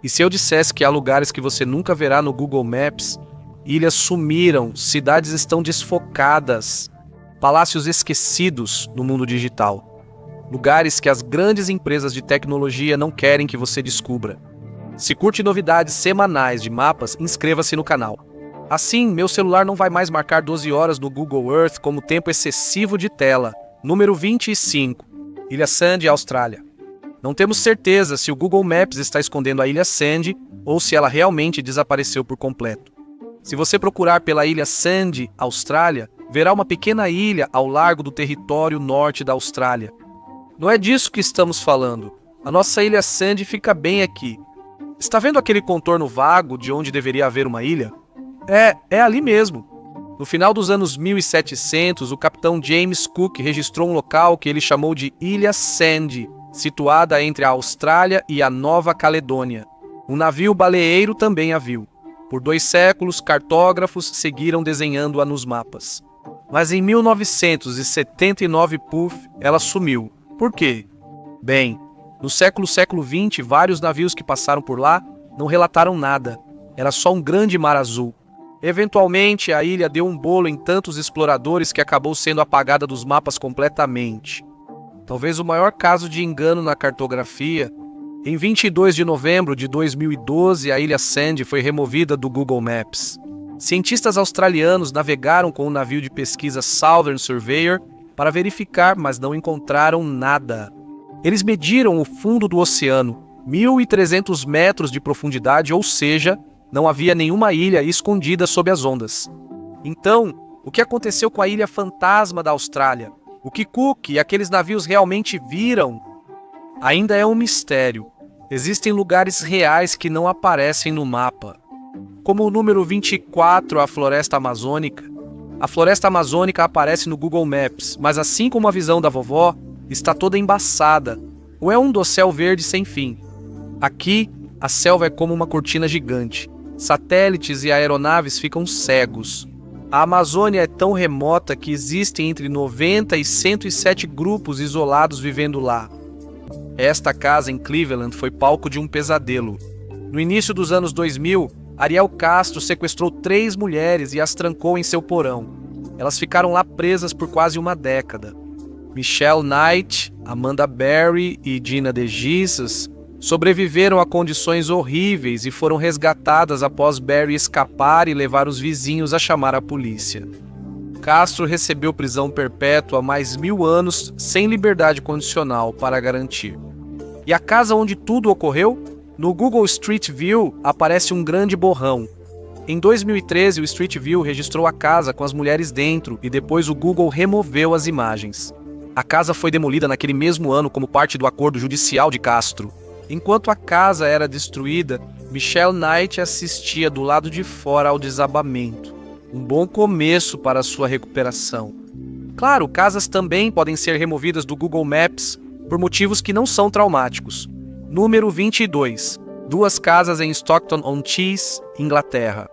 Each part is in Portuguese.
E se eu dissesse que há lugares que você nunca verá no Google Maps, ilhas sumiram, cidades estão desfocadas, palácios esquecidos no mundo digital. Lugares que as grandes empresas de tecnologia não querem que você descubra. Se curte novidades semanais de mapas, inscreva-se no canal. Assim, meu celular não vai mais marcar 12 horas no Google Earth como tempo excessivo de tela. Número 25. Ilha Sandy, Austrália. Não temos certeza se o Google Maps está escondendo a Ilha Sandy ou se ela realmente desapareceu por completo. Se você procurar pela Ilha Sandy, Austrália, verá uma pequena ilha ao largo do território norte da Austrália. Não é disso que estamos falando. A nossa Ilha Sandy fica bem aqui. Está vendo aquele contorno vago de onde deveria haver uma ilha? É ali mesmo. No final dos anos 1700, o capitão James Cook registrou um local que ele chamou de Ilha Sandy, situada entre a Austrália e a Nova Caledônia. Um navio baleeiro também a viu. Por 2 séculos, cartógrafos seguiram desenhando-a nos mapas. Mas em 1979, puff, ela sumiu. Por quê? Bem, no século XX, vários navios que passaram por lá não relataram nada. Era só um grande mar azul. Eventualmente, a ilha deu um bolo em tantos exploradores que acabou sendo apagada dos mapas completamente. Talvez o maior caso de engano na cartografia. Em 22 de novembro de 2012, a Ilha Sandy foi removida do Google Maps. Cientistas australianos navegaram com o navio de pesquisa Southern Surveyor para verificar, mas não encontraram nada. Eles mediram o fundo do oceano, 1.300 metros de profundidade, ou seja, não havia nenhuma ilha escondida sob as ondas. Então, o que aconteceu com a ilha fantasma da Austrália? O que Cook e aqueles navios realmente viram? Ainda é um mistério. Existem lugares reais que não aparecem no mapa. Como o número 24, a Floresta Amazônica. A Floresta Amazônica aparece no Google Maps, mas assim como a visão da vovó, está toda embaçada, ou é um dossel verde sem fim. Aqui, a selva é como uma cortina gigante. Satélites e aeronaves ficam cegos. A Amazônia é tão remota que existem entre 90 e 107 grupos isolados vivendo lá. Esta casa em Cleveland foi palco de um pesadelo. No início dos anos 2000, Ariel Castro sequestrou 3 mulheres e as trancou em seu porão. Elas ficaram lá presas por quase uma década. Michelle Knight, Amanda Berry e Gina DeJesus sobreviveram a condições horríveis e foram resgatadas após Berry escapar e levar os vizinhos a chamar a polícia. Castro recebeu prisão perpétua mais 1000 anos sem liberdade condicional para garantir. E a casa onde tudo ocorreu? No Google Street View aparece um grande borrão. Em 2013, o Street View registrou a casa com as mulheres dentro e depois o Google removeu as imagens. A casa foi demolida naquele mesmo ano como parte do acordo judicial de Castro. Enquanto a casa era destruída, Michelle Knight assistia do lado de fora ao desabamento. Um bom começo para sua recuperação. Claro, casas também podem ser removidas do Google Maps por motivos que não são traumáticos. Número 22. 2 casas em Stockton-on-Tees, Inglaterra.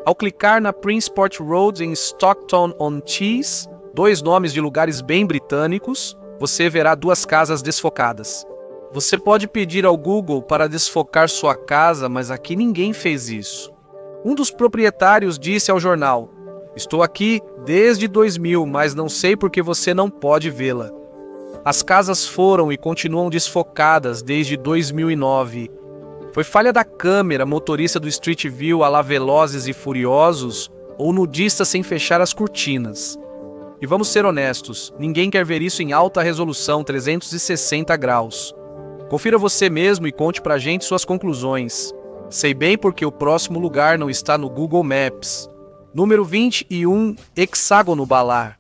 Ao clicar na Princeport Road em Stockton-on-Tees, 2 nomes de lugares bem britânicos, você verá 2 casas desfocadas. Você pode pedir ao Google para desfocar sua casa, mas aqui ninguém fez isso. Um dos proprietários disse ao jornal: "Estou aqui desde 2000, mas não sei por que você não pode vê-la." As casas foram e continuam desfocadas desde 2009. Foi falha da câmera, motorista do Street View a lá Velozes e Furiosos, ou nudista sem fechar as cortinas. E vamos ser honestos, ninguém quer ver isso em alta resolução 360 graus. Confira você mesmo e conte pra gente suas conclusões. Sei bem porque o próximo lugar não está no Google Maps. Número 21, Hexágono Balar.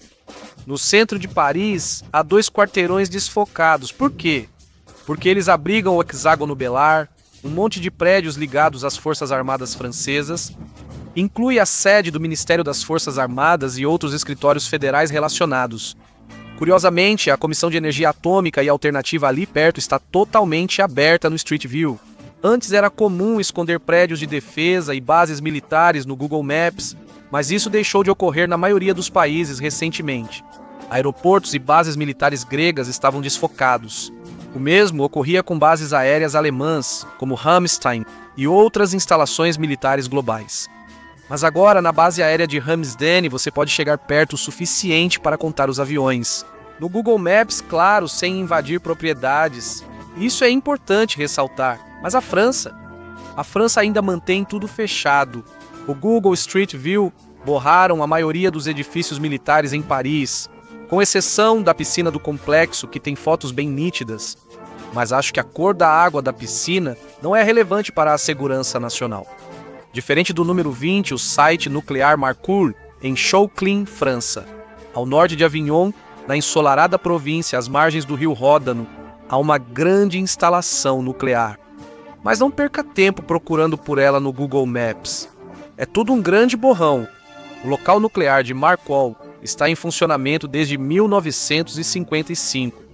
No centro de Paris, há 2 quarteirões desfocados. Por quê? Porque eles abrigam o Hexágono Balar, um monte de prédios ligados às Forças Armadas Francesas, inclui a sede do Ministério das Forças Armadas e outros escritórios federais relacionados. Curiosamente, a Comissão de Energia Atômica e Alternativa ali perto está totalmente aberta no Street View. Antes era comum esconder prédios de defesa e bases militares no Google Maps, mas isso deixou de ocorrer na maioria dos países recentemente. Aeroportos e bases militares gregas estavam desfocados. O mesmo ocorria com bases aéreas alemãs, como Ramstein, e outras instalações militares globais. Mas agora, na base aérea de Ramsden, você pode chegar perto o suficiente para contar os aviões. No Google Maps, claro, sem invadir propriedades. Isso é importante ressaltar. Mas a França? A França ainda mantém tudo fechado. O Google Street View borraram a maioria dos edifícios militares em Paris, com exceção da piscina do complexo, que tem fotos bem nítidas. Mas acho que a cor da água da piscina não é relevante para a segurança nacional. Diferente do número 20, o site nuclear Marcourt, em Chouclin, França. Ao norte de Avignon, na ensolarada província às margens do rio Ródano, há uma grande instalação nuclear. Mas não perca tempo procurando por ela no Google Maps. É tudo um grande borrão. O local nuclear de Marcourt está em funcionamento desde 1955.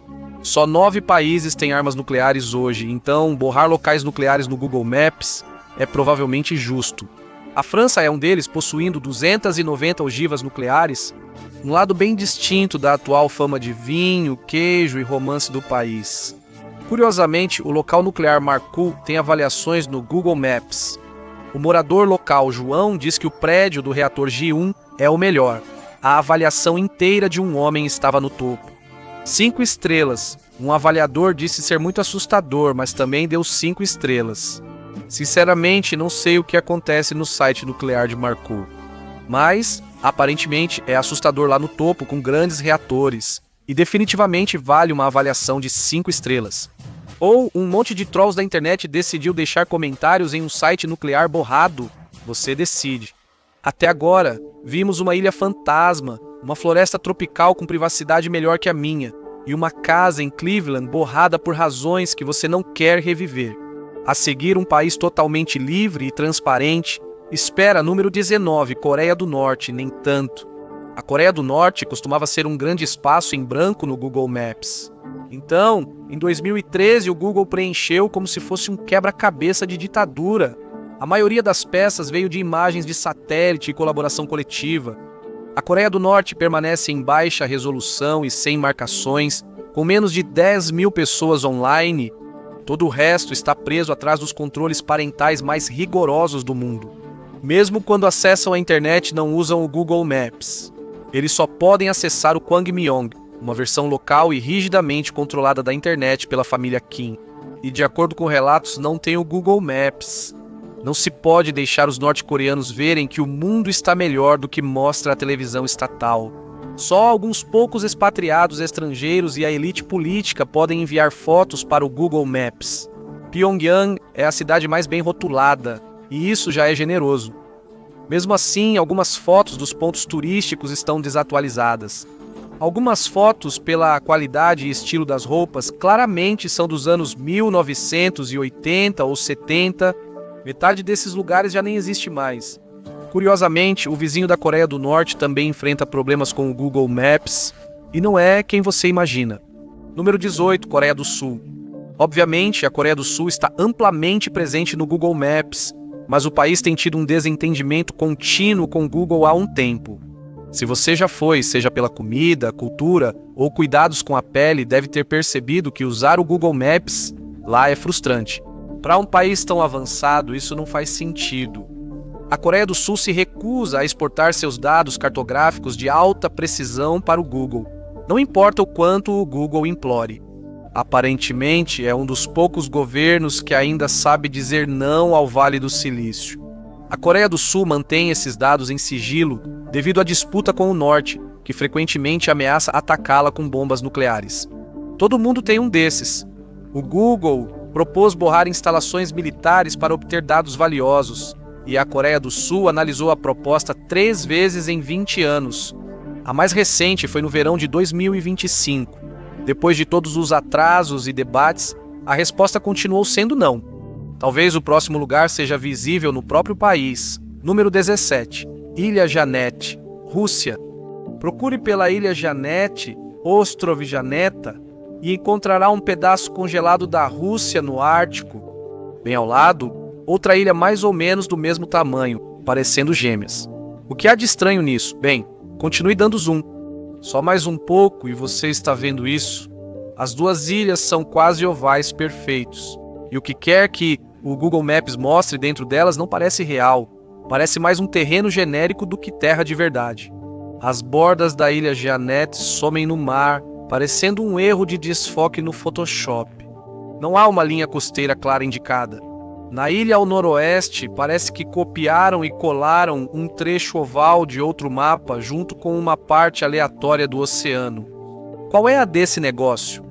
Só 9 países têm armas nucleares hoje, então borrar locais nucleares no Google Maps é provavelmente justo. A França é um deles, possuindo 290 ogivas nucleares, um lado bem distinto da atual fama de vinho, queijo e romance do país. Curiosamente, o local nuclear Marcourt tem avaliações no Google Maps. O morador local João diz que o prédio do reator G1 é o melhor. A avaliação inteira de um homem estava no topo. 5 estrelas. Um avaliador disse ser muito assustador, mas também deu 5 estrelas. Sinceramente, não sei o que acontece no site nuclear de Marcourt. Mas, aparentemente, é assustador lá no topo com grandes reatores. E definitivamente vale uma avaliação de 5 estrelas. Ou um monte de trolls da internet decidiu deixar comentários em um site nuclear borrado. Você decide. Até agora, vimos uma ilha fantasma, uma floresta tropical com privacidade melhor que a minha, e uma casa em Cleveland borrada por razões que você não quer reviver. A seguir, um país totalmente livre e transparente. Espera número 19, Coreia do Norte, nem tanto. A Coreia do Norte costumava ser um grande espaço em branco no Google Maps. Então, em 2013, o Google preencheu como se fosse um quebra-cabeça de ditadura. A maioria das peças veio de imagens de satélite e colaboração coletiva. A Coreia do Norte permanece em baixa resolução e sem marcações, com menos de 10 mil pessoas online. Todo o resto está preso atrás dos controles parentais mais rigorosos do mundo. Mesmo quando acessam a internet, não usam o Google Maps. Eles só podem acessar o Kwangmyong, uma versão local e rigidamente controlada da internet pela família Kim. E de acordo com relatos, não tem o Google Maps. Não se pode deixar os norte-coreanos verem que o mundo está melhor do que mostra a televisão estatal. Só alguns poucos expatriados estrangeiros e a elite política podem enviar fotos para o Google Maps. Pyongyang é a cidade mais bem rotulada, e isso já é generoso. Mesmo assim, algumas fotos dos pontos turísticos estão desatualizadas. Algumas fotos, pela qualidade e estilo das roupas, claramente são dos anos 1980 ou 70. Metade desses lugares já nem existe mais. Curiosamente, o vizinho da Coreia do Norte também enfrenta problemas com o Google Maps, e não é quem você imagina. Número 18, Coreia do Sul. Obviamente, a Coreia do Sul está amplamente presente no Google Maps, mas o país tem tido um desentendimento contínuo com o Google há um tempo. Se você já foi, seja pela comida, cultura ou cuidados com a pele, deve ter percebido que usar o Google Maps lá é frustrante. Para um país tão avançado, isso não faz sentido. A Coreia do Sul se recusa a exportar seus dados cartográficos de alta precisão para o Google. Não importa o quanto o Google implore. Aparentemente, é um dos poucos governos que ainda sabe dizer não ao Vale do Silício. A Coreia do Sul mantém esses dados em sigilo devido à disputa com o Norte, que frequentemente ameaça atacá-la com bombas nucleares. Todo mundo tem um desses. O Google propôs borrar instalações militares para obter dados valiosos, e a Coreia do Sul analisou a proposta 3 vezes em 20 anos. A mais recente foi no verão de 2025. Depois de todos os atrasos e debates, a resposta continuou sendo não. Talvez o próximo lugar seja visível no próprio país. Número 17. Ilha Janete, Rússia. Procure pela Ilha Janete, Ostrov Janeta, e encontrará um pedaço congelado da Rússia no Ártico. Bem ao lado, outra ilha mais ou menos do mesmo tamanho, parecendo gêmeas. O que há de estranho nisso? Bem, continue dando zoom. Só mais um pouco e você está vendo isso. As duas ilhas são quase ovais perfeitos. E o que quer que o Google Maps mostre dentro delas não parece real. Parece mais um terreno genérico do que terra de verdade. As bordas da ilha Jeannette somem no mar, parecendo um erro de desfoque no Photoshop. Não há uma linha costeira clara indicada. Na ilha ao noroeste, parece que copiaram e colaram um trecho oval de outro mapa junto com uma parte aleatória do oceano. Qual é a desse negócio?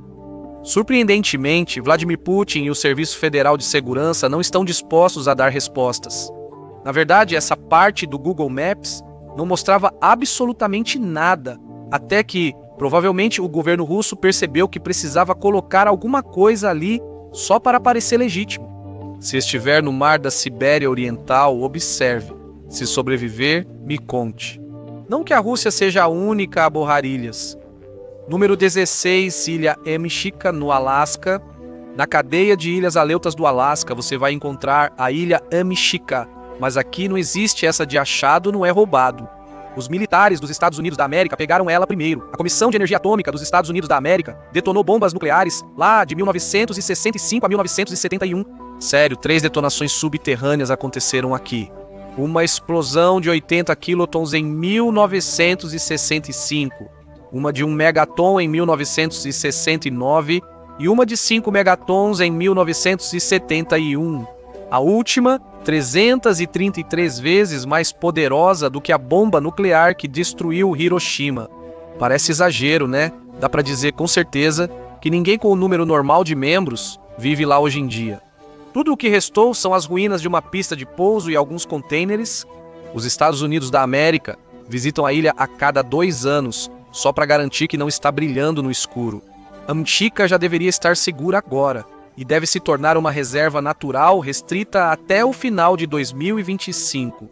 Surpreendentemente, Vladimir Putin e o Serviço Federal de Segurança não estão dispostos a dar respostas. Na verdade, essa parte do Google Maps não mostrava absolutamente nada, até que, provavelmente, o governo russo percebeu que precisava colocar alguma coisa ali só para parecer legítimo. Se estiver no mar da Sibéria Oriental, observe. Se sobreviver, me conte. Não que a Rússia seja a única a borrar ilhas. Número 16, Ilha Amchitka, no Alasca. Na cadeia de ilhas Aleutas do Alasca, você vai encontrar a Ilha Amchitka, mas aqui não existe essa de achado, não é roubado. Os militares dos Estados Unidos da América pegaram ela primeiro. A Comissão de Energia Atômica dos Estados Unidos da América detonou bombas nucleares lá de 1965 a 1971. Sério, 3 detonações subterrâneas aconteceram aqui. Uma explosão de 80 quilotons em 1965. Uma de 1 megaton em 1969 e uma de 5 megatons em 1971. A última, 333 vezes mais poderosa do que a bomba nuclear que destruiu Hiroshima. Parece exagero, né? Dá pra dizer com certeza que ninguém com o número normal de membros vive lá hoje em dia. Tudo o que restou são as ruínas de uma pista de pouso e alguns contêineres. Os Estados Unidos da América visitam a ilha a cada 2 anos, só para garantir que não está brilhando no escuro. Amchitka já deveria estar segura agora e deve se tornar uma reserva natural restrita até o final de 2025.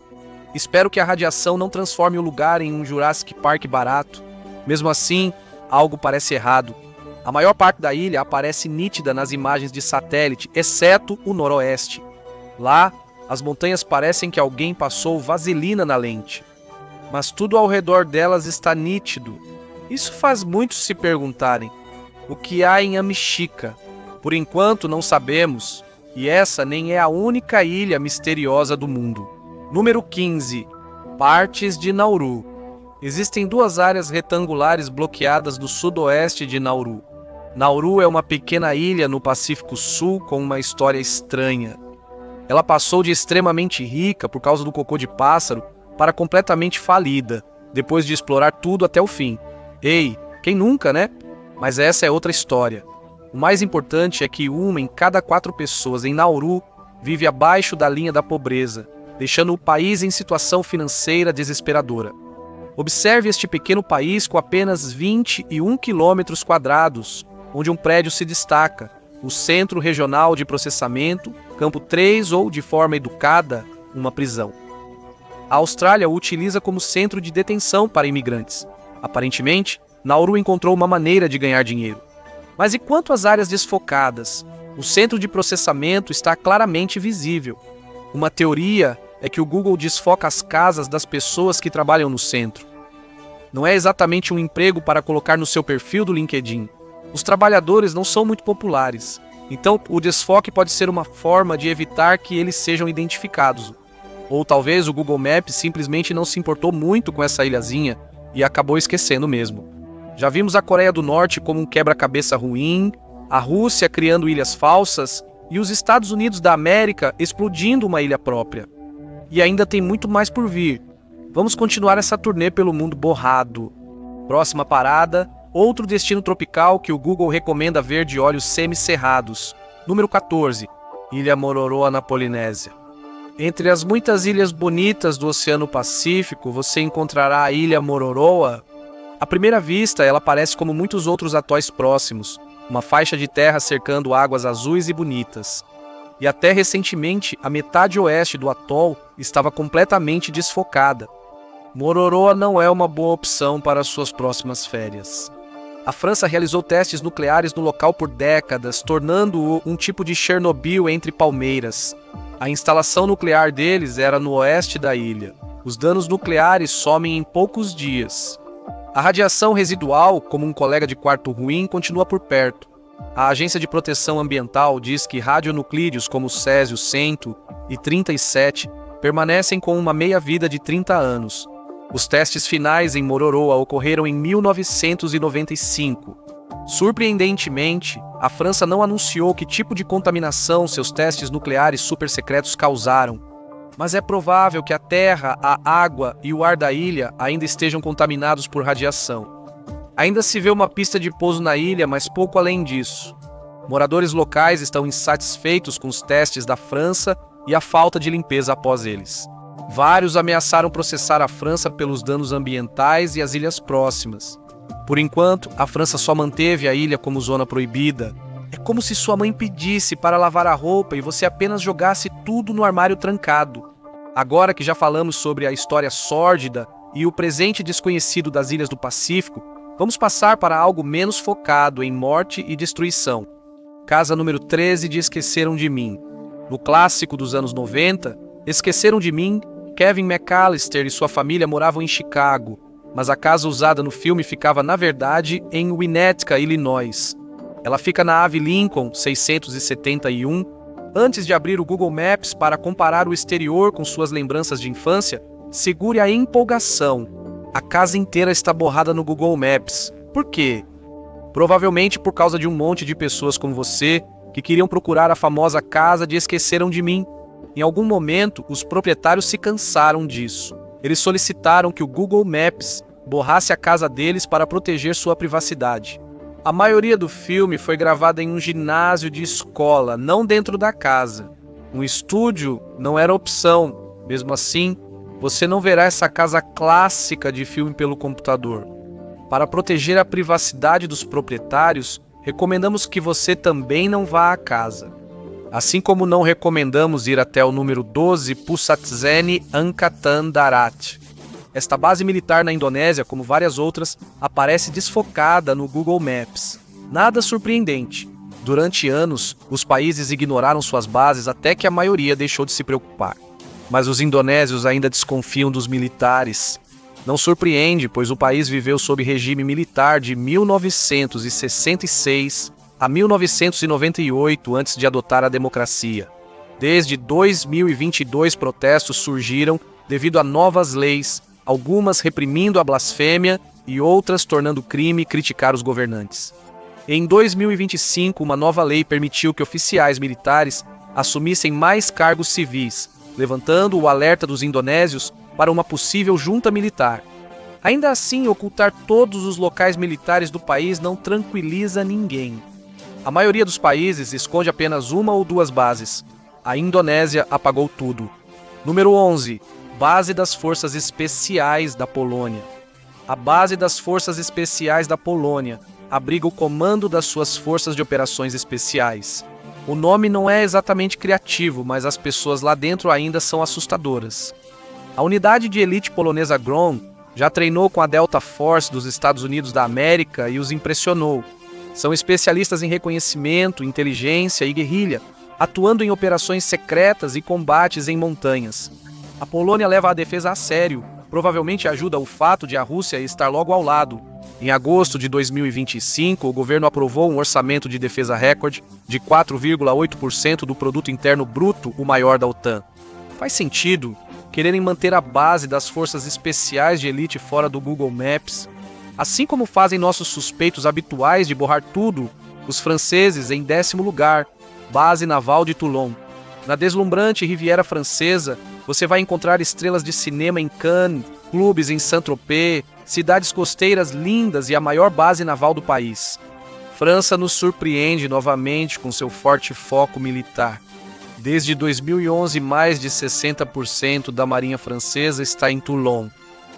Espero que a radiação não transforme o lugar em um Jurassic Park barato. Mesmo assim, algo parece errado. A maior parte da ilha aparece nítida nas imagens de satélite, exceto o noroeste. Lá, as montanhas parecem que alguém passou vaselina na lente. Mas tudo ao redor delas está nítido. Isso faz muitos se perguntarem: o que há em Amchitka? Por enquanto não sabemos, e essa nem é a única ilha misteriosa do mundo. Número 15. Partes de Nauru. Existem 2 áreas retangulares bloqueadas do sudoeste de Nauru. Nauru é uma pequena ilha no Pacífico Sul com uma história estranha. Ela passou de extremamente rica por causa do cocô de pássaro para completamente falida, depois de explorar tudo até o fim. Ei, quem nunca, né? Mas essa é outra história. O mais importante é que 1 em cada 4 pessoas em Nauru vive abaixo da linha da pobreza, deixando o país em situação financeira desesperadora. Observe este pequeno país com apenas 21 quilômetros quadrados, onde um prédio se destaca, o Centro Regional de Processamento, Campo 3 ou, de forma educada, uma prisão. A Austrália o utiliza como centro de detenção para imigrantes. Aparentemente, Nauru encontrou uma maneira de ganhar dinheiro. Mas e quanto às áreas desfocadas? O centro de processamento está claramente visível. Uma teoria é que o Google desfoca as casas das pessoas que trabalham no centro. Não é exatamente um emprego para colocar no seu perfil do LinkedIn. Os trabalhadores não são muito populares, então o desfoque pode ser uma forma de evitar que eles sejam identificados. Ou talvez o Google Maps simplesmente não se importou muito com essa ilhazinha e acabou esquecendo mesmo. Já vimos a Coreia do Norte como um quebra-cabeça ruim, a Rússia criando ilhas falsas e os Estados Unidos da América explodindo uma ilha própria. E ainda tem muito mais por vir. Vamos continuar essa turnê pelo mundo borrado. Próxima parada, outro destino tropical que o Google recomenda ver de olhos semicerrados. Número 14, Ilha Mororoa, na Polinésia. Entre as muitas ilhas bonitas do Oceano Pacífico, você encontrará a Ilha Mororoa. À primeira vista, ela parece como muitos outros atóis próximos, uma faixa de terra cercando águas azuis e bonitas. E até recentemente, a metade oeste do atol estava completamente desfocada. Mororoa não é uma boa opção para suas próximas férias. A França realizou testes nucleares no local por décadas, tornando-o um tipo de Chernobyl entre palmeiras. A instalação nuclear deles era no oeste da ilha. Os danos nucleares somem em poucos dias. A radiação residual, como um colega de quarto ruim, continua por perto. A Agência de Proteção Ambiental diz que radionuclídeos como o Césio-100 e 37 permanecem com uma meia-vida de 30 anos. Os testes finais em Mororoa ocorreram em 1995. Surpreendentemente, a França não anunciou que tipo de contaminação seus testes nucleares supersecretos causaram, mas é provável que a terra, a água e o ar da ilha ainda estejam contaminados por radiação. Ainda se vê uma pista de pouso na ilha, mas pouco além disso. Moradores locais estão insatisfeitos com os testes da França e a falta de limpeza após eles. Vários ameaçaram processar a França pelos danos ambientais e as ilhas próximas. Por enquanto, a França só manteve a ilha como zona proibida. É como se sua mãe pedisse para lavar a roupa e você apenas jogasse tudo no armário trancado. Agora que já falamos sobre a história sórdida e o presente desconhecido das ilhas do Pacífico, vamos passar para algo menos focado em morte e destruição. Casa número 13 de Esqueceram de Mim. No clássico dos anos 90, Esqueceram de Mim, Kevin McAllister e sua família moravam em Chicago, mas a casa usada no filme ficava, na verdade, em Winnetka, Illinois. Ela fica na Ave Lincoln 671. Antes de abrir o Google Maps para comparar o exterior com suas lembranças de infância, segure a empolgação. A casa inteira está borrada no Google Maps. Por quê? Provavelmente por causa de um monte de pessoas como você que queriam procurar a famosa casa de Esqueceram de Mim. Em algum momento, os proprietários se cansaram disso. Eles solicitaram que o Google Maps borrasse a casa deles para proteger sua privacidade. A maioria do filme foi gravada em um ginásio de escola, não dentro da casa. Um estúdio não era opção. Mesmo assim, você não verá essa casa clássica de filme pelo computador. Para proteger a privacidade dos proprietários, recomendamos que você também não vá à casa. Assim como não recomendamos ir até o número 12 Pusatseni Angkatan Darat. Esta base militar na Indonésia, como várias outras, aparece desfocada no Google Maps. Nada surpreendente. Durante anos, os países ignoraram suas bases até que a maioria deixou de se preocupar. Mas os indonésios ainda desconfiam dos militares. Não surpreende, pois o país viveu sob regime militar de 1966 a 1998 antes de adotar a democracia. Desde 2022 protestos surgiram devido a novas leis, algumas reprimindo a blasfêmia e outras tornando crime criticar os governantes. Em 2025, uma nova lei permitiu que oficiais militares assumissem mais cargos civis, levantando o alerta dos indonésios para uma possível junta militar. Ainda assim, ocultar todos os locais militares do país não tranquiliza ninguém. A maioria dos países esconde apenas uma ou duas bases. A Indonésia apagou tudo. Número 11. Base das Forças Especiais da Polônia. A Base das Forças Especiais da Polônia abriga o comando das suas Forças de Operações Especiais. O nome não é exatamente criativo, mas as pessoas lá dentro ainda são assustadoras. A unidade de elite polonesa GROM já treinou com a Delta Force dos Estados Unidos da América e os impressionou. São especialistas em reconhecimento, inteligência e guerrilha, atuando em operações secretas e combates em montanhas. A Polônia leva a defesa a sério, provavelmente ajuda o fato de a Rússia estar logo ao lado. Em agosto de 2025, o governo aprovou um orçamento de defesa recorde de 4,8% do produto interno bruto, o maior da OTAN. Faz sentido quererem manter a base das forças especiais de elite fora do Google Maps? Assim como fazem nossos suspeitos habituais de borrar tudo, os franceses em 10º lugar, base naval de Toulon. Na deslumbrante Riviera Francesa, você vai encontrar estrelas de cinema em Cannes, clubes em Saint-Tropez, cidades costeiras lindas e a maior base naval do país. França nos surpreende novamente com seu forte foco militar. Desde 2011, mais de 60% da marinha francesa está em Toulon.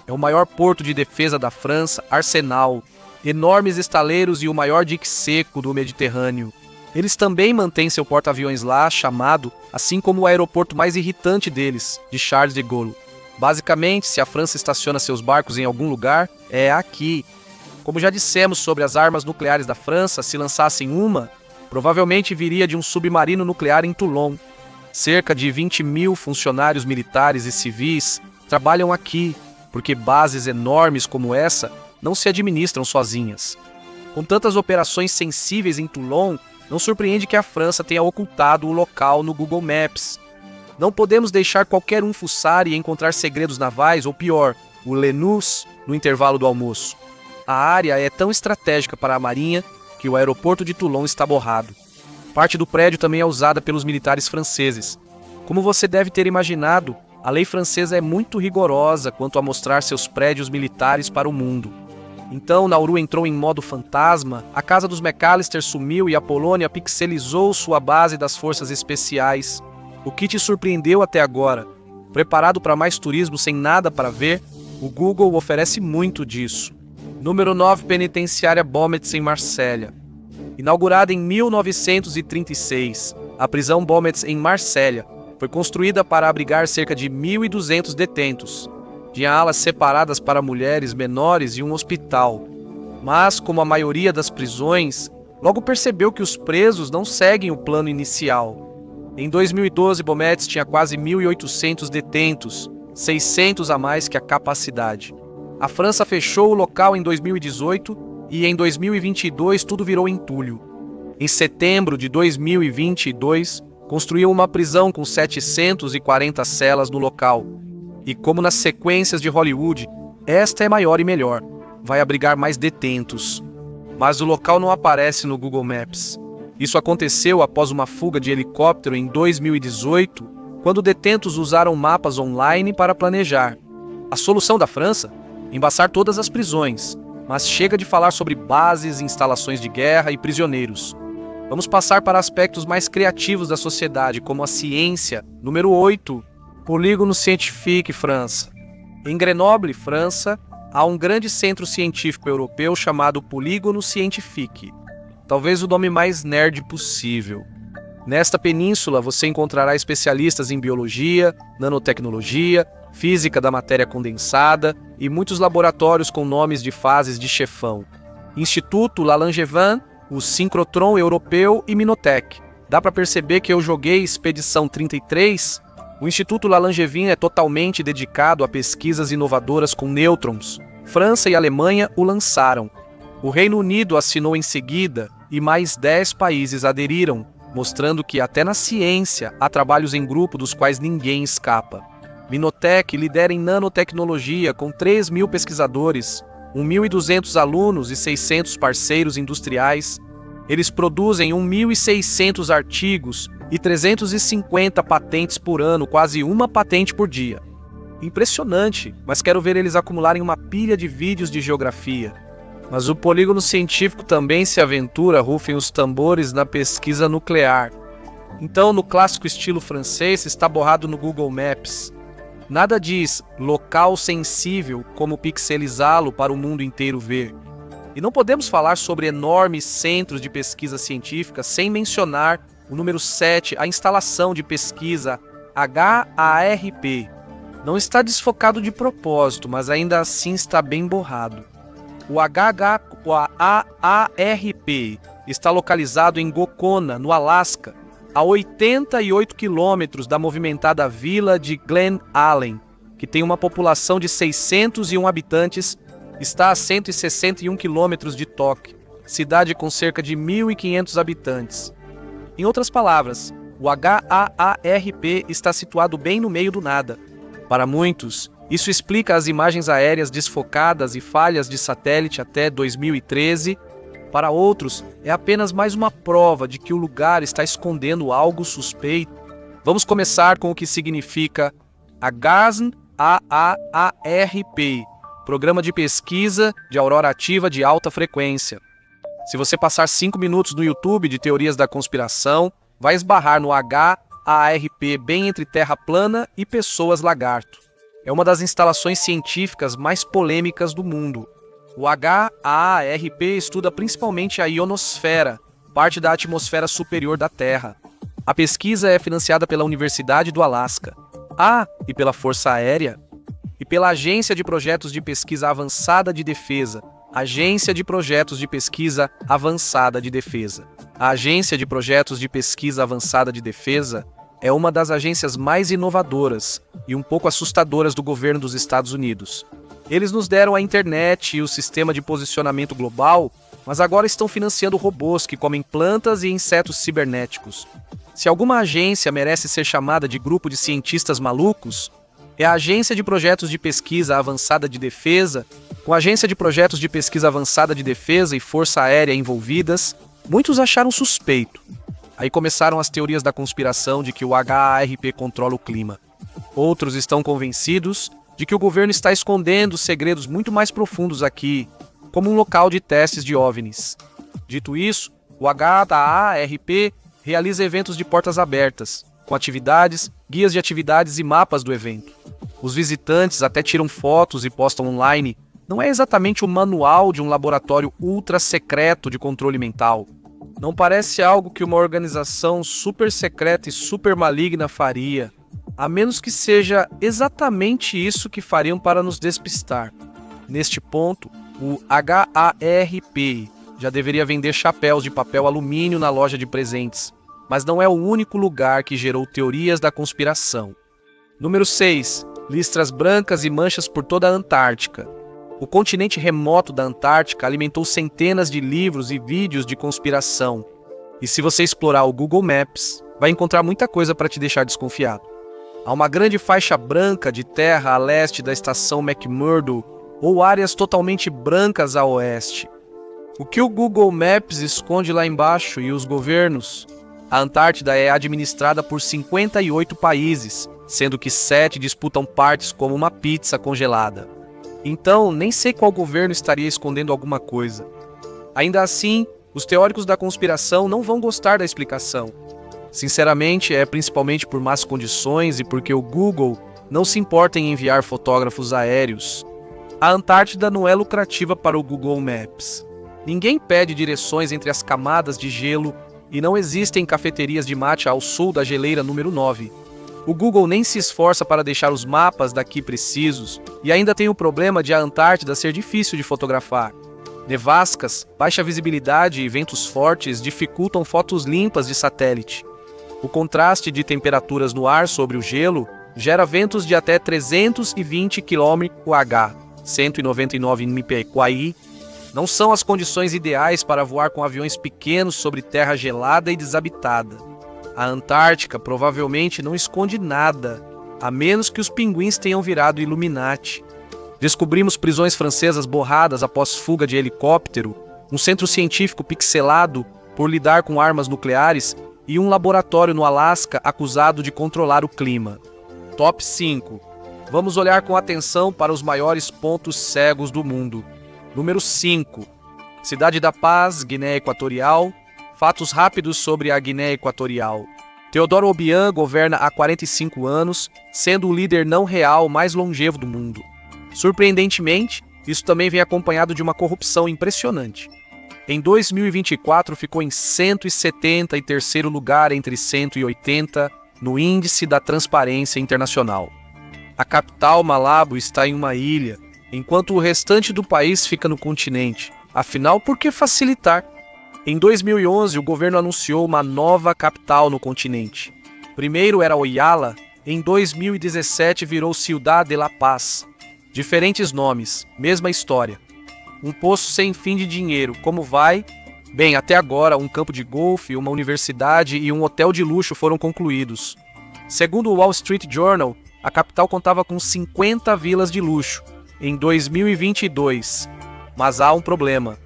É o maior porto de defesa da França, arsenal, enormes estaleiros e o maior dique seco do Mediterrâneo. Eles também mantêm seu porta-aviões lá, chamado, assim como o aeroporto mais irritante deles, de Charles de Gaulle. Basicamente, se a França estaciona seus barcos em algum lugar, é aqui. Como já dissemos sobre as armas nucleares da França, se lançassem uma, provavelmente viria de um submarino nuclear em Toulon. Cerca de 20 mil funcionários militares e civis trabalham aqui, porque bases enormes como essa não se administram sozinhas. Com tantas operações sensíveis em Toulon, não surpreende que a França tenha ocultado o local no Google Maps. Não podemos deixar qualquer um fuçar e encontrar segredos navais, ou pior, o Lenus, no intervalo do almoço. A área é tão estratégica para a Marinha que o aeroporto de Toulon está borrado. Parte do prédio também é usada pelos militares franceses. Como você deve ter imaginado, a lei francesa é muito rigorosa quanto a mostrar seus prédios militares para o mundo. Então, Nauru entrou em modo fantasma, a casa dos McAllister sumiu e a Polônia pixelizou sua base das forças especiais. O que te surpreendeu até agora? Preparado para mais turismo sem nada para ver? O Google oferece muito disso. Número 9, Penitenciária Beaumetz em Marsella. Inaugurada em 1936, a prisão Beaumetz em Marsella foi construída para abrigar cerca de 1.200 detentos. Tinha alas separadas para mulheres menores e um hospital. Mas, como a maioria das prisões, logo percebeu que os presos não seguem o plano inicial. Em 2012, Beaumetz tinha quase 1.800 detentos, 600 a mais que a capacidade. A França fechou o local em 2018 e em 2022 tudo virou entulho. Em setembro de 2022, construiu uma prisão com 740 celas no local. E como nas sequências de Hollywood, esta é maior e melhor. Vai abrigar mais detentos. Mas o local não aparece no Google Maps. Isso aconteceu após uma fuga de helicóptero em 2018, quando detentos usaram mapas online para planejar. A solução da França? Embaçar todas as prisões. Mas chega de falar sobre bases, instalações de guerra e prisioneiros. Vamos passar para aspectos mais criativos da sociedade, como a ciência. Número 8. Polígono Scientifique, França. Em Grenoble, França, há um grande centro científico europeu chamado Polígono Scientifique. Talvez o nome mais nerd possível. Nesta península você encontrará especialistas em biologia, nanotecnologia, física da matéria condensada e muitos laboratórios com nomes de fases de chefão. Instituto Langevin, o Synchrotron Europeu e Minotec. Dá para perceber que eu joguei Expedição 33? O Instituto Langevin é totalmente dedicado a pesquisas inovadoras com nêutrons. França e Alemanha o lançaram. O Reino Unido assinou em seguida e mais 10 países aderiram, mostrando que até na ciência há trabalhos em grupo dos quais ninguém escapa. Minotec lidera em nanotecnologia com 3.000 pesquisadores, 1.200 alunos e 600 parceiros industriais. Eles produzem 1.600 artigos e 350 patentes por ano, quase uma patente por dia. Impressionante, mas quero ver eles acumularem uma pilha de vídeos de geografia. Mas o polígono científico também se aventura, rufem os tambores, na pesquisa nuclear. Então, no clássico estilo francês, está borrado no Google Maps. Nada diz local sensível como pixelizá-lo para o mundo inteiro ver. E não podemos falar sobre enormes centros de pesquisa científica sem mencionar o número 7, a instalação de pesquisa HARP. Não está desfocado de propósito, mas ainda assim está bem borrado. O HARP está localizado em Gokona, no Alasca, a 88 quilômetros da movimentada vila de Glen Allen, que tem uma população de 601 habitantes, está a 161 quilômetros de Tóquio, cidade com cerca de 1.500 habitantes. Em outras palavras, o HARP está situado bem no meio do nada. Para muitos, isso explica as imagens aéreas desfocadas e falhas de satélite até 2013. Para outros, é apenas mais uma prova de que o lugar está escondendo algo suspeito. Vamos começar com o que significa AGASN AAARP, Programa de Pesquisa de Aurora Ativa de Alta Frequência. Se você passar 5 minutos no YouTube de teorias da conspiração, vai esbarrar no HARP bem entre terra plana e pessoas lagarto. É uma das instalações científicas mais polêmicas do mundo. O HARP estuda principalmente a ionosfera, parte da atmosfera superior da Terra. A pesquisa é financiada pela Universidade do Alasca, e pela Força Aérea, e pela Agência de Projetos de Pesquisa Avançada de Defesa, Agência de Projetos de Pesquisa Avançada de Defesa. A Agência de Projetos de Pesquisa Avançada de Defesa é uma das agências mais inovadoras e um pouco assustadoras do governo dos Estados Unidos. Eles nos deram a internet e o sistema de posicionamento global mas agora estão financiando robôs que comem plantas e insetos cibernéticos. Se alguma agência merece ser chamada de grupo de cientistas malucos, é a Agência de Projetos de Pesquisa Avançada de Defesa. Com a Agência de Projetos de Pesquisa Avançada de Defesa e Força Aérea envolvidas, muitos acharam suspeito. Aí começaram as teorias da conspiração de que o HARP controla o clima. Outros estão convencidos de que o governo está escondendo segredos muito mais profundos aqui, como um local de testes de OVNIs. Dito isso, o HARP realiza eventos de portas abertas, com atividades, guias de atividades e mapas do evento. Os visitantes até tiram fotos e postam online. Não é exatamente o manual de um laboratório ultra secreto de controle mental. Não parece algo que uma organização super secreta e super maligna faria, a menos que seja exatamente isso que fariam para nos despistar. Neste ponto, o HARP já deveria vender chapéus de papel alumínio na loja de presentes, mas não é o único lugar que gerou teorias da conspiração. Número 6. Listras brancas e manchas por toda a Antártica. O continente remoto da Antártica alimentou centenas de livros e vídeos de conspiração. E se você explorar o Google Maps, vai encontrar muita coisa para te deixar desconfiado. Há uma grande faixa branca de terra a leste da estação McMurdo, ou áreas totalmente brancas a oeste. O que o Google Maps esconde lá embaixo e os governos? A Antártida é administrada por 58 países, sendo que 7 disputam partes como uma pizza congelada. Então, nem sei qual governo estaria escondendo alguma coisa. Ainda assim, os teóricos da conspiração não vão gostar da explicação. Sinceramente, é principalmente por más condições e porque o Google não se importa em enviar fotógrafos aéreos. A Antártida não é lucrativa para o Google Maps. Ninguém pede direções entre as camadas de gelo e não existem cafeterias de matcha ao sul da geleira número 9. O Google nem se esforça para deixar os mapas daqui precisos e ainda tem o problema de a Antártida ser difícil de fotografar. Nevascas, baixa visibilidade e ventos fortes dificultam fotos limpas de satélite. O contraste de temperaturas no ar sobre o gelo gera ventos de até 320 km/h, 199 mph. Não são as condições ideais para voar com aviões pequenos sobre terra gelada e desabitada. A Antártica provavelmente não esconde nada, a menos que os pinguins tenham virado Illuminati. Descobrimos prisões francesas borradas após fuga de helicóptero, um centro científico pixelado por lidar com armas nucleares e um laboratório no Alasca acusado de controlar o clima. Top 5. Vamos olhar com atenção para os maiores pontos cegos do mundo. Número 5. Cidade da Paz, Guiné Equatorial. Fatos rápidos sobre a Guiné Equatorial. Teodoro Obiang governa há 45 anos, sendo o líder não real mais longevo do mundo. Surpreendentemente, isso também vem acompanhado de uma corrupção impressionante. Em 2024, ficou em 173º lugar entre 180 no Índice da Transparência Internacional. A capital, Malabo, está em uma ilha, enquanto o restante do país fica no continente. Afinal, por que facilitar? Em 2011, o governo anunciou uma nova capital no continente. Primeiro era Oyala, em 2017 virou Ciudad de La Paz. Diferentes nomes, mesma história. Um poço sem fim de dinheiro, como vai? Bem, até agora, um campo de golfe, uma universidade e um hotel de luxo foram concluídos. Segundo o Wall Street Journal, a capital contava com 50 vilas de luxo em 2022. Mas há um problema.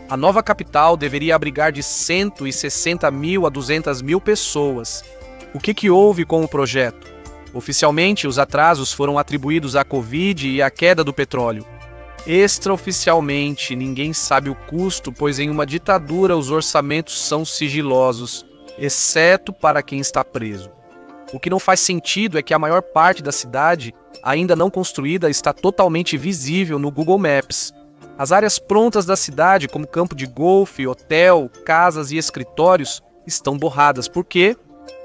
A nova capital deveria abrigar de 160 mil a 200 mil pessoas. O que houve com o projeto? Oficialmente, os atrasos foram atribuídos à Covid e à queda do petróleo. Extraoficialmente, ninguém sabe o custo, pois em uma ditadura os orçamentos são sigilosos, exceto para quem está preso. O que não faz sentido é que a maior parte da cidade, ainda não construída, está totalmente visível no Google Maps. As áreas prontas da cidade, como campo de golfe, hotel, casas e escritórios, estão borradas. Por quê?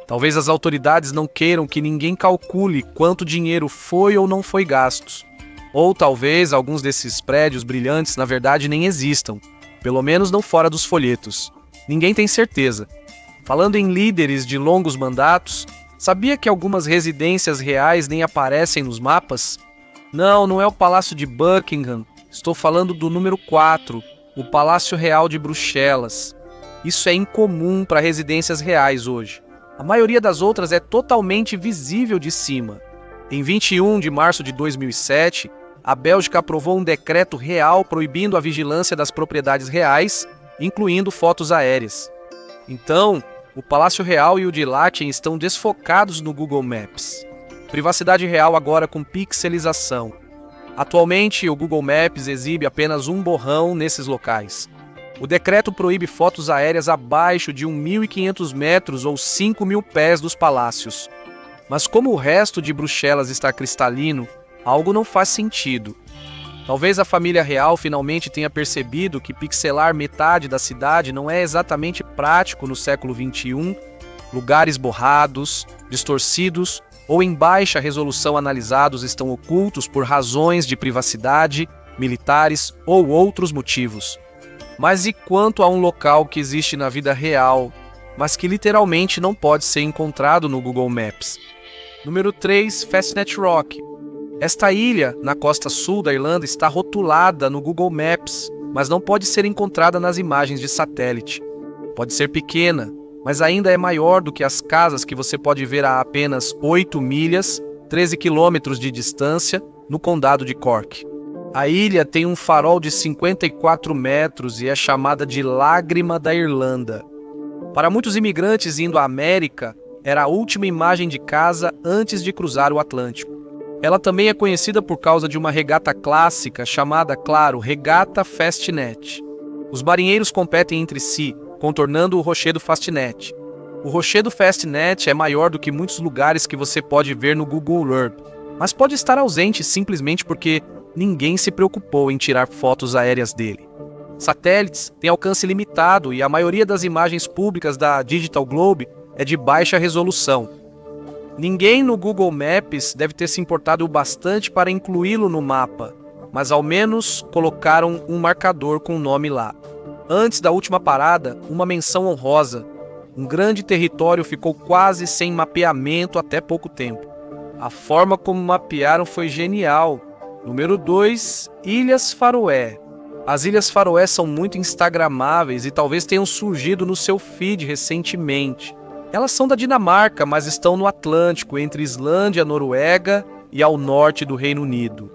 Talvez as autoridades não queiram que ninguém calcule quanto dinheiro foi ou não foi gasto. Ou talvez alguns desses prédios brilhantes na verdade nem existam, pelo menos não fora dos folhetos. Ninguém tem certeza. Falando em líderes de longos mandatos, sabia que algumas residências reais nem aparecem nos mapas? Não é o Palácio de Buckingham. Estou falando do número 4, o Palácio Real de Bruxelas. Isso é incomum para residências reais hoje. A maioria das outras é totalmente visível de cima. Em 21 de março de 2007, a Bélgica aprovou um decreto real proibindo a vigilância das propriedades reais, incluindo fotos aéreas. Então, o Palácio Real e o de Laeken estão desfocados no Google Maps. Privacidade real agora com pixelização. Atualmente, o Google Maps exibe apenas um borrão nesses locais. O decreto proíbe fotos aéreas abaixo de 1.500 metros ou 5.000 pés dos palácios. Mas como o resto de Bruxelas está cristalino, algo não faz sentido. Talvez a família real finalmente tenha percebido que pixelar metade da cidade não é exatamente prático no século XXI. Lugares borrados, distorcidos ou em baixa resolução analisados estão ocultos por razões de privacidade, militares ou outros motivos. Mas e quanto a um local que existe na vida real, mas que literalmente não pode ser encontrado no Google Maps? Número 3, Fastnet Rock. Esta ilha, na costa sul da Irlanda, está rotulada no Google Maps, mas não pode ser encontrada nas imagens de satélite. Pode ser pequena, mas ainda é maior do que as casas que você pode ver a apenas 8 milhas, 13 quilômetros de distância, no condado de Cork. A ilha tem um farol de 54 metros e é chamada de Lágrima da Irlanda. Para muitos imigrantes indo à América, era a última imagem de casa antes de cruzar o Atlântico. Ela também é conhecida por causa de uma regata clássica chamada, claro, Regata Fastnet. Os marinheiros competem entre si, contornando o rochedo Fastnet. O rochedo Fastnet é maior do que muitos lugares que você pode ver no Google Earth, mas pode estar ausente simplesmente porque ninguém se preocupou em tirar fotos aéreas dele. Satélites têm alcance limitado e a maioria das imagens públicas da Digital Globe é de baixa resolução. Ninguém no Google Maps deve ter se importado o bastante para incluí-lo no mapa, mas ao menos colocaram um marcador com o nome lá. Antes da última parada, uma menção honrosa. Um grande território ficou quase sem mapeamento até pouco tempo. A forma como mapearam foi genial. Número 2, Ilhas Faroé. As Ilhas Faroé são muito instagramáveis e talvez tenham surgido no seu feed recentemente. Elas são da Dinamarca, mas estão no Atlântico, entre Islândia, Noruega e ao norte do Reino Unido.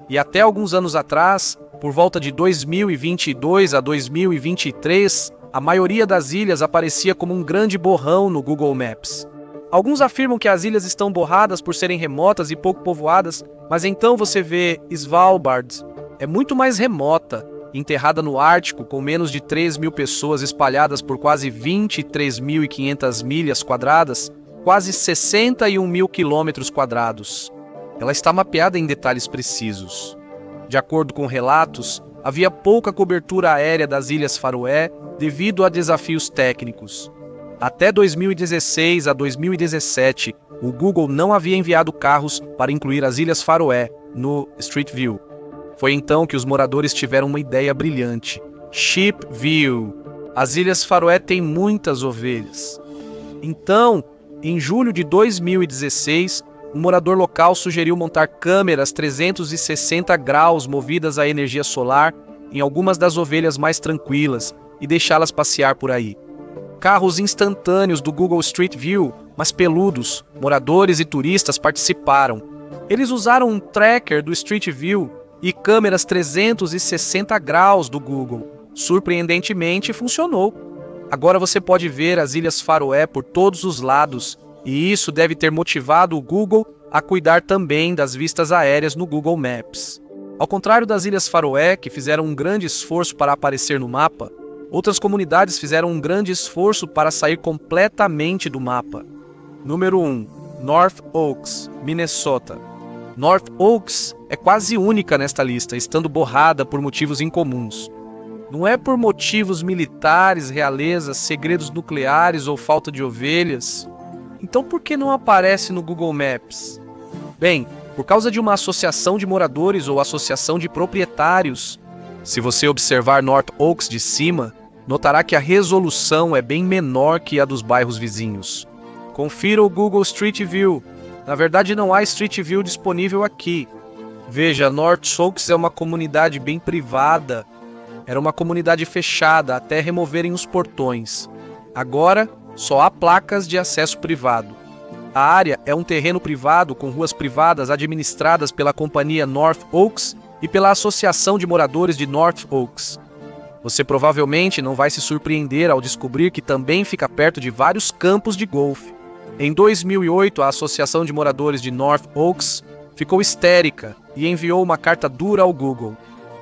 E até alguns anos atrás, por volta de 2022 a 2023, a maioria das ilhas aparecia como um grande borrão no Google Maps. Alguns afirmam que as ilhas estão borradas por serem remotas e pouco povoadas, mas então você vê Svalbard, é muito mais remota, enterrada no Ártico com menos de 3.000 pessoas espalhadas por quase 23.500 milhas quadradas, quase 61.000 quilômetros quadrados. Ela está mapeada em detalhes precisos. De acordo com relatos, havia pouca cobertura aérea das Ilhas Faroé devido a desafios técnicos. Até 2016 a 2017, o Google não havia enviado carros para incluir as Ilhas Faroé no Street View. Foi então que os moradores tiveram uma ideia brilhante. Sheep View. As Ilhas Faroé têm muitas ovelhas. Então, em julho de 2016, um morador local sugeriu montar câmeras 360 graus movidas à energia solar em algumas das ovelhas mais tranquilas e deixá-las passear por aí. Carros instantâneos do Google Street View, mas peludos, moradores e turistas participaram. Eles usaram um tracker do Street View e câmeras 360 graus do Google. Surpreendentemente, funcionou. Agora você pode ver as Ilhas Faroé por todos os lados, e isso deve ter motivado o Google a cuidar também das vistas aéreas no Google Maps. Ao contrário das Ilhas Faroé, que fizeram um grande esforço para aparecer no mapa, outras comunidades fizeram um grande esforço para sair completamente do mapa. Número 1. North Oaks, Minnesota. North Oaks é quase única nesta lista, estando borrada por motivos incomuns. Não é por motivos militares, realeza, segredos nucleares ou falta de ovelhas. Então por que não aparece no Google Maps? Bem, por causa de uma associação de moradores ou associação de proprietários. Se você observar North Oaks de cima, notará que a resolução é bem menor que a dos bairros vizinhos. Confira o Google Street View. Na verdade, não há Street View disponível aqui. Veja, North Oaks é uma comunidade bem privada. Era uma comunidade fechada até removerem os portões. Agora, só há placas de acesso privado. A área é um terreno privado com ruas privadas administradas pela companhia North Oaks e pela Associação de Moradores de North Oaks. Você provavelmente não vai se surpreender ao descobrir que também fica perto de vários campos de golfe. Em 2008, a Associação de Moradores de North Oaks ficou histérica e enviou uma carta dura ao Google.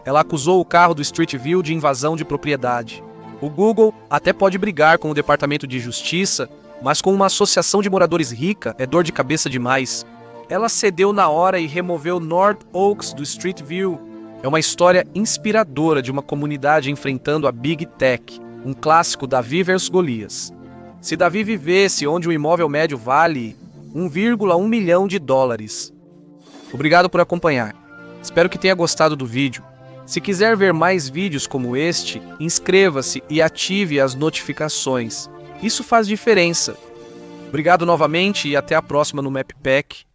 Ela acusou o carro do Street View de invasão de propriedade. O Google até pode brigar com o Departamento de Justiça, mas com uma associação de moradores rica é dor de cabeça demais. Ela cedeu na hora e removeu North Oaks do Street View. É uma história inspiradora de uma comunidade enfrentando a Big Tech, um clássico Davi vs Golias. Se Davi vivesse onde o imóvel médio vale 1,1 milhão de dólares. Obrigado por acompanhar. Espero que tenha gostado do vídeo. Se quiser ver mais vídeos como este, inscreva-se e ative as notificações. Isso faz diferença. Obrigado novamente e até a próxima no MapPack.